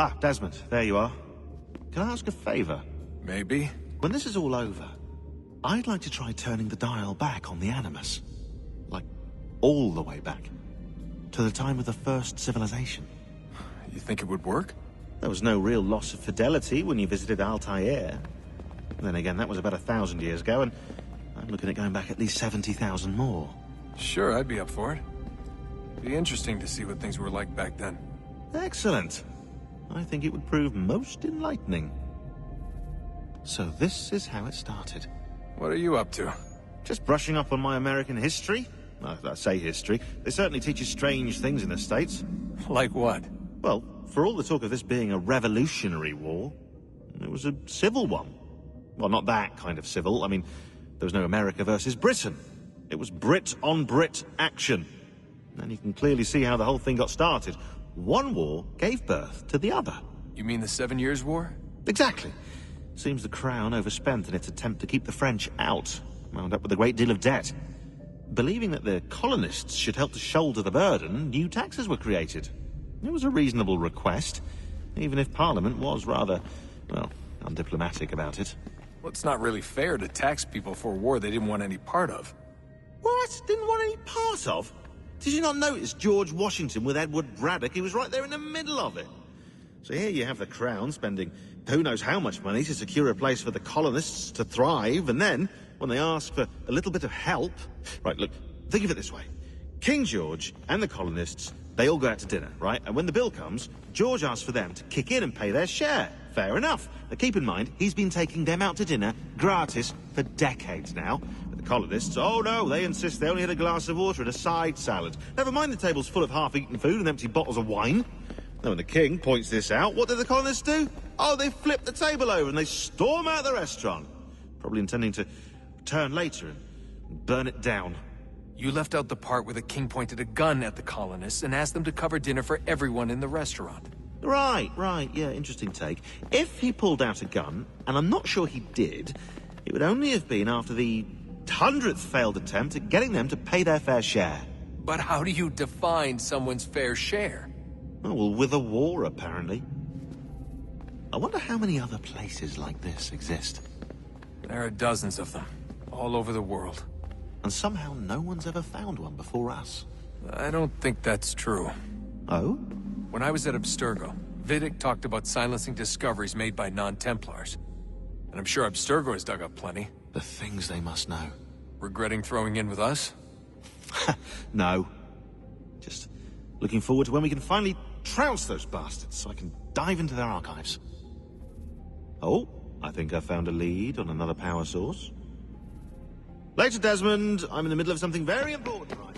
Ah, Desmond, there you are. Can I ask a favor? Maybe. When this is all over, I'd like to try turning the dial back on the Animus. Like, all the way back. To the time of the first civilization. You think it would work? There was no real loss of fidelity when you visited Altair. Then again, that was about 1,000 years ago, and I'm looking at going back at least 70,000 more. Sure, I'd be up for it. Be interesting to see what things were like back then. Excellent. I think it would prove most enlightening. So this is how it started. What are you up to? Just brushing up on my American history. Well, I say history. They certainly teach you strange things in the States. Like what? Well, for all the talk of this being a revolutionary war, it was a civil one. Well, not that kind of civil. I mean, there was no America versus Britain. It was Brit on Brit action. And you can clearly see how the whole thing got started. One war gave birth to the other. You mean the 7 Years' War? Exactly. Seems the Crown overspent in its attempt to keep the French out, wound up with a great deal of debt. Believing that the colonists should help to shoulder the burden, new taxes were created. It was a reasonable request, even if Parliament was rather, well, undiplomatic about it. Well, it's not really fair to tax people for a war they didn't want any part of. What? Didn't want any part of? Did you not notice George Washington with Edward Braddock? He was right there in the middle of it. So here you have the Crown spending who knows how much money to secure a place for the colonists to thrive, and then, when they ask for a little bit of help... Right, look, think of it this way. King George and the colonists, they all go out to dinner, right? And when the bill comes, George asks for them to kick in and pay their share. Fair enough. But keep in mind, he's been taking them out to dinner, gratis, for decades now. But the colonists, oh no, they insist they only had a glass of water and a side salad. Never mind the table's full of half-eaten food and empty bottles of wine. Now, when the king points this out, what do the colonists do? Oh, they flip the table over and they storm out of the restaurant. Probably intending to return later and burn it down. You left out the part where the king pointed a gun at the colonists and asked them to cover dinner for everyone in the restaurant. Right, yeah, interesting take. If he pulled out a gun, and I'm not sure he did, it would only have been after the 100th failed attempt at getting them to pay their fair share. But how do you define someone's fair share? Oh, well, with a war, apparently. I wonder how many other places like this exist. There are dozens of them, all over the world. And somehow no one's ever found one before us. I don't think that's true. Oh? When I was at Abstergo, Vidic talked about silencing discoveries made by non-Templars. And I'm sure Abstergo has dug up plenty. The things they must know. Regretting throwing in with us? No. Just looking forward to when we can finally trounce those bastards so I can dive into their archives. Oh, I think I found a lead on another power source. Later, Desmond. I'm in the middle of something very important right